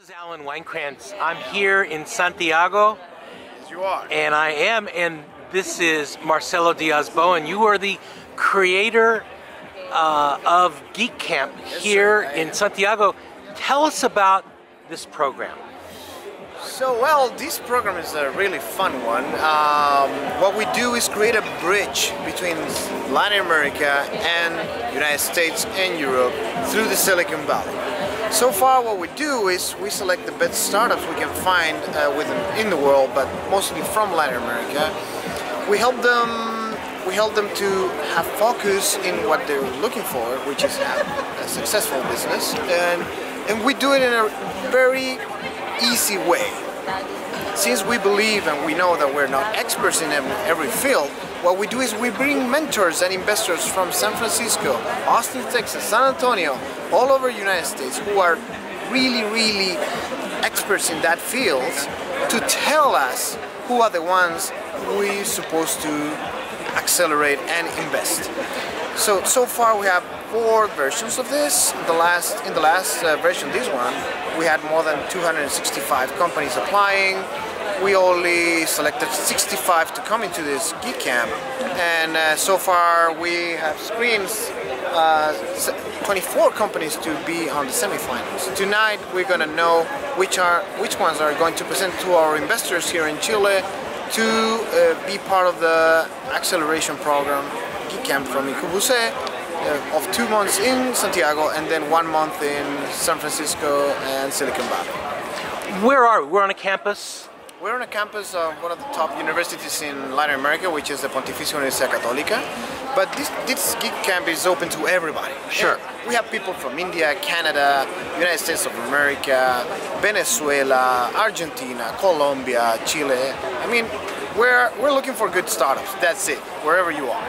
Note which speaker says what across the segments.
Speaker 1: This is Alan Weinkrantz. I'm here in Santiago.
Speaker 2: Yes, you are.
Speaker 1: And I am, and this is Marcelo Diaz Bowen. You are the creator of Geek Camp here in Santiago. Tell us about this program.
Speaker 2: So, well, this program is a really fun one. What we do is create a bridge between Latin America and United States and Europe through the Silicon Valley. So far what we do is we select the best startups we can find in the world, but mostly from Latin America. We help them to have focus in what they're looking for, which is a successful business, and we do it in a very easy way. Since we believe and we know that we're not experts in every field, what we do is we bring mentors and investors from San Francisco, Austin, Texas, San Antonio, all over the United States who are really experts in that field to tell us who are the ones we're supposed to accelerate and invest. So far we have 4 versions of this. In the last version, this one, we had more than 265 companies applying. We only selected 65 to come into this Geek Camp, and so far we have screened 24 companies to be on the semifinals. Tonight we're going to know which ones are going to present to our investors here in Chile to be part of the acceleration program Geek Camp from Incubuse of 2 months in Santiago and then 1 month in San Francisco and Silicon Valley.
Speaker 1: Where are we? We're on a campus.
Speaker 2: We're on a campus of one of the top universities in Latin America, which is the Pontificia Universidad Catolica. But this Geek Camp is open to everybody.
Speaker 1: Sure.
Speaker 2: We have people from India, Canada, United States of America, Venezuela, Argentina, Colombia, Chile. I mean, we're looking for good startups. That's it, wherever you are.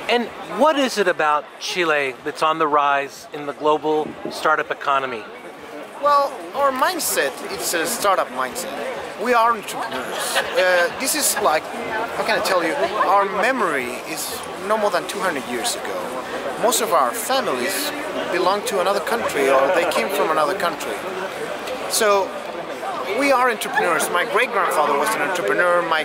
Speaker 1: And what is it about Chile that's on the rise in the global startup economy?
Speaker 2: Well, our mindset, it's a startup mindset. We are entrepreneurs. This is like, how can I tell you, our memory is no more than 200 years ago. Most of our families belong to another country or they came from another country. So we are entrepreneurs. My great-grandfather was an entrepreneur, my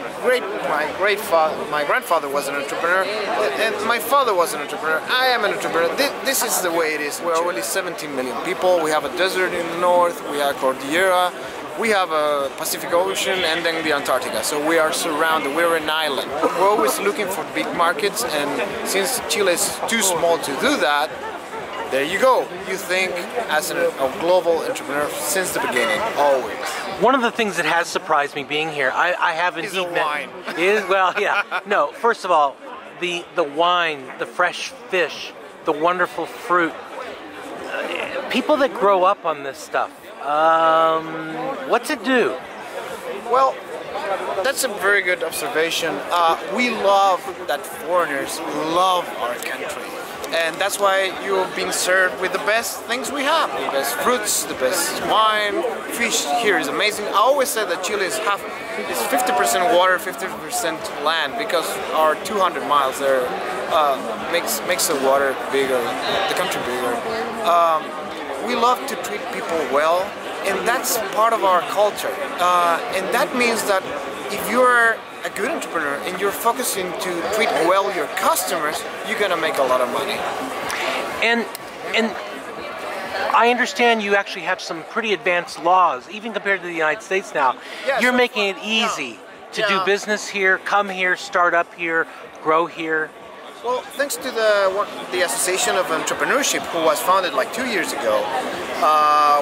Speaker 2: grandfather was an entrepreneur, and my father was an entrepreneur. I am an entrepreneur. This is the way it is. We're already 17 million people. We have a desert in the north, we have Cordillera, we have a Pacific Ocean, and then the Antarctica. So we are surrounded, we're an island. We're always looking for big markets, and since Chile is too small to do that, there you go. You think as a global entrepreneur since the beginning, always.
Speaker 1: One of the things that has surprised me being here, I have indeed
Speaker 2: is the wine.
Speaker 1: Well, yeah. No, first of all, the wine, the fresh fish, the wonderful fruit. People that grow up on this stuff, what's it do?
Speaker 2: Well, that's a very good observation. We love that foreigners love our country. And that's why you're being served with the best things we have. The best fruits, the best wine, fish here is amazing. I always say that Chile is 50% water, 50% land, because our 200 miles there makes the water bigger, the country bigger. We love to treat people well, and that's part of our culture. And that means that if you're a good entrepreneur and you're focusing to treat well your customers, you're gonna make a lot of money.
Speaker 1: And I understand you actually have some pretty advanced laws, even compared to the United States now.
Speaker 2: Yeah,
Speaker 1: you're
Speaker 2: so
Speaker 1: making it easy to do business here, come here, start up here, grow here.
Speaker 2: Well, thanks to the Association of Entrepreneurship, who was founded like 2 years ago,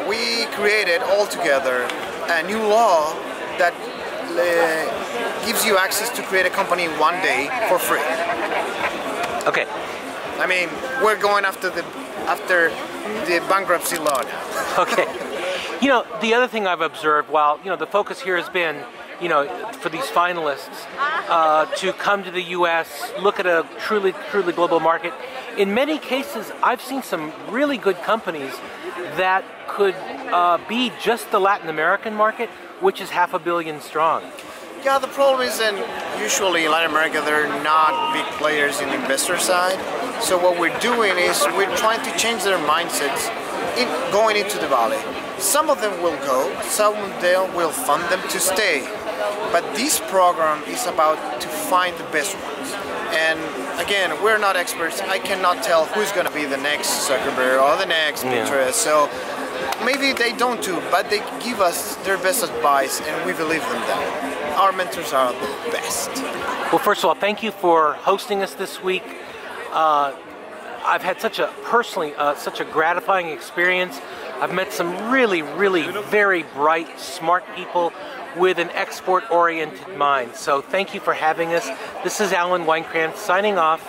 Speaker 2: we created all together a new law that gives you access to create a company in 1 day for free.
Speaker 1: Okay.
Speaker 2: I mean, we're going after the bankruptcy law now.
Speaker 1: Okay. You know, the other thing I've observed, while the focus here has been, for these finalists to come to the U.S., look at a truly global market. In many cases, I've seen some really good companies that could be just the Latin American market, which is 500 million strong.
Speaker 2: Yeah, the problem is that usually in Latin America they're not big players in the investor side. So what we're doing is we're trying to change their mindsets going into the valley. Some of them will go, some of them will fund them to stay. But this program is about to find the best ones. And again, we're not experts. I cannot tell who's going to be the next Zuckerberg or the next Pinterest. So maybe they don't do, but they give us their best advice and we believe them then. Our mentors are the best.
Speaker 1: Well, first of all, thank you for hosting us this week. I've had such a gratifying experience. I've met some really very bright, smart people with an export-oriented mind. So thank you for having us. This is Alan Weinkrantz signing off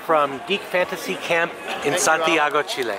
Speaker 1: from Geek Fantasy Camp in Santiago, Chile.